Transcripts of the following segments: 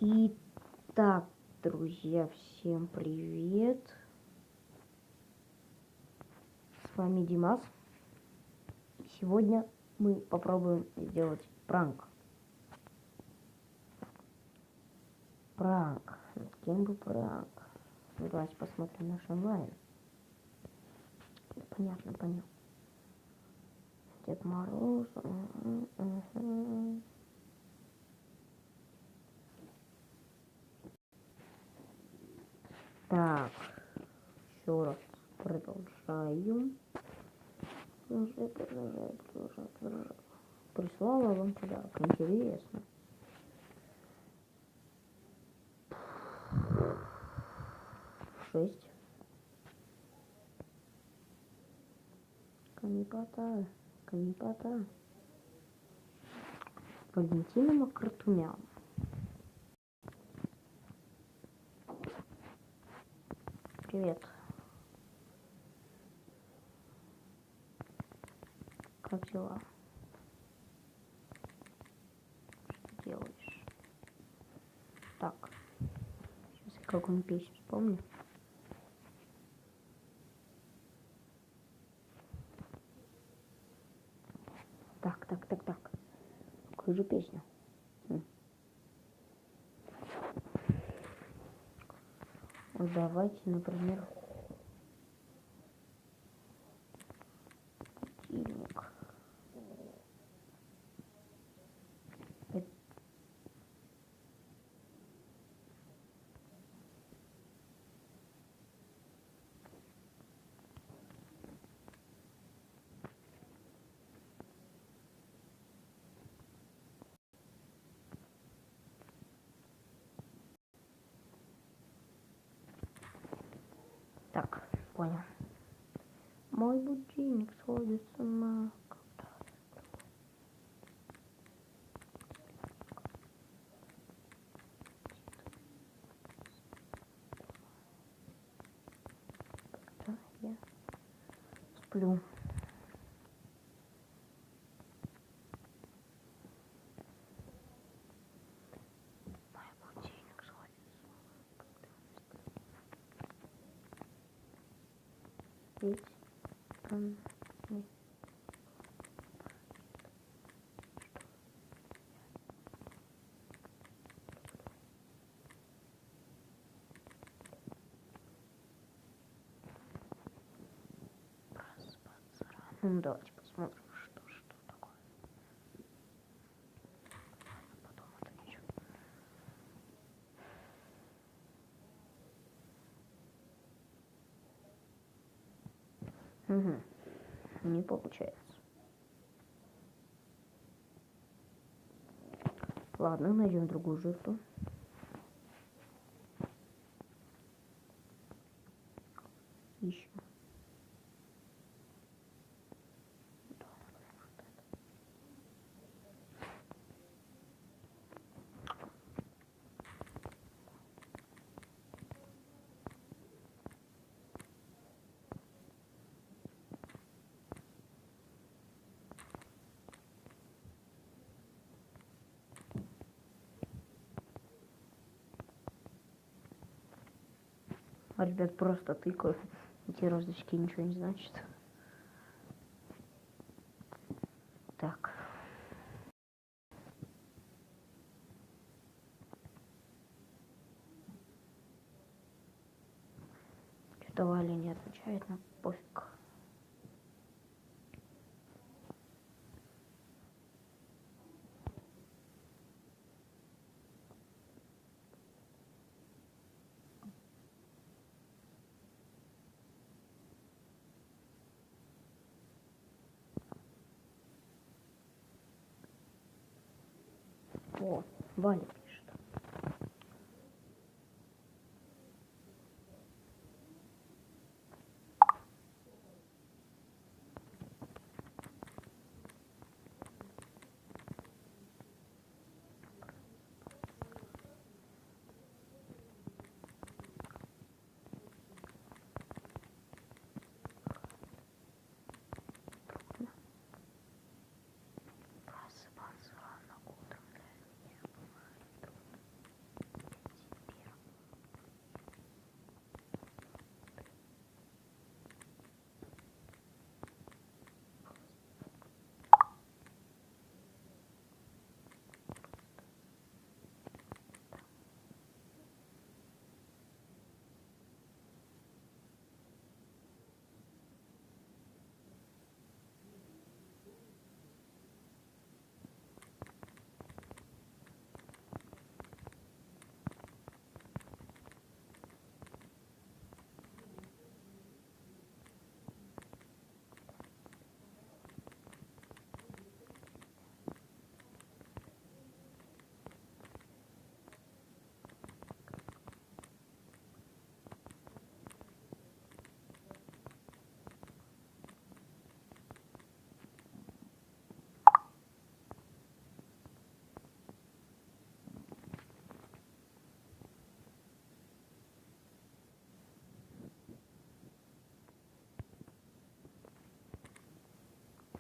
Итак, друзья, всем привет. С вами Димас. Сегодня мы попробуем сделать пранк. Пранк. Над кем бы пранк? Ну, давайте посмотрим наш онлайн. Понятно. Дед Мороз. Так, еще раз продолжаем. Продолжаем. Прислала вам подарок. Интересно. Шесть. Канипота. Валентина Макартумян. Привет. Как дела? Что делаешь? Так. Сейчас я какую-нибудь песню вспомню. Так. Какую же песню? Давайте, например, будильник. Так, понял. Мой будильник сходит с ума. Когда я сплю. Мой будильник сходит с ума. Ведь он не... Проспаться рано. Ну, давайте посмотрим, что такое. Потом отвечу. Не получается. Ладно, найдем другую жертву. Ищем. А ребят, просто тыкаю. Эти розочки ничего не значат. Так. Что-то Валя не отвечает, но пофиг. О, Валя пишет. Просыпаться рано утром для меня.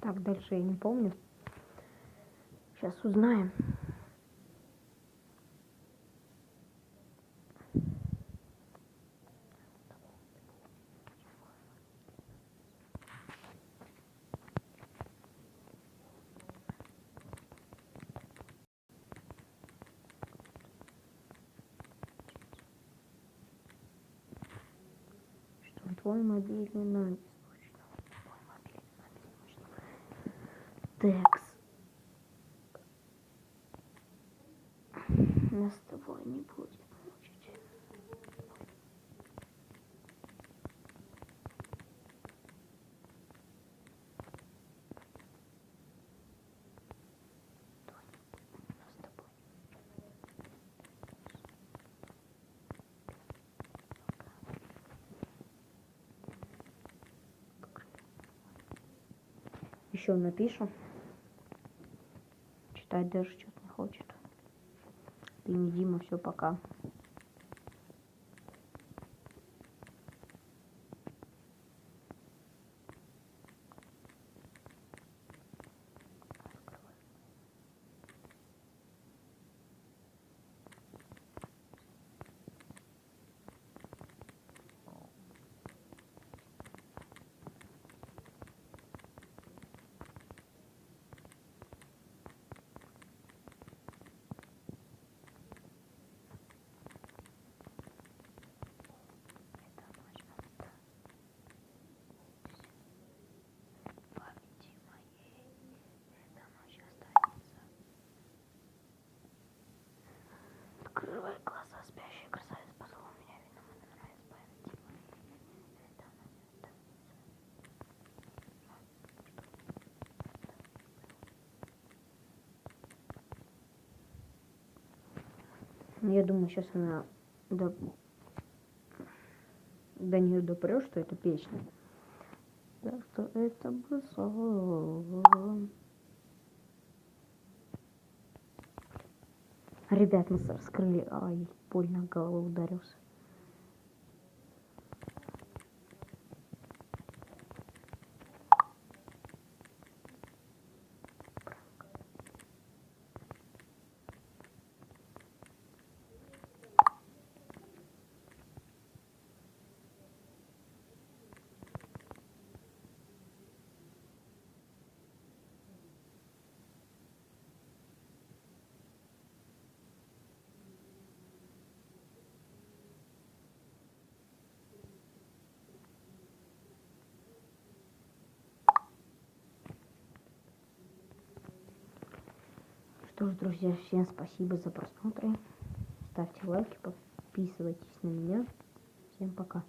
Так, дальше я не помню. Сейчас узнаем. Что твой мобильный на Текс. Нас с тобой не будет мучить. Нас с тобой. Еще напишу. Читать даже что-то не хочет. Ты не Дима, все, пока. Открывай глаза, спящая красавица, поцелуй меня, видно, мне нравится память. Я думаю, сейчас она до нее допрет, что это песня. Да, что это был сон. Ребят, мы раскрыли. Ай, больно головой ударился. Что ж, друзья, всем спасибо за просмотр. Ставьте лайки, подписывайтесь на меня. Всем пока.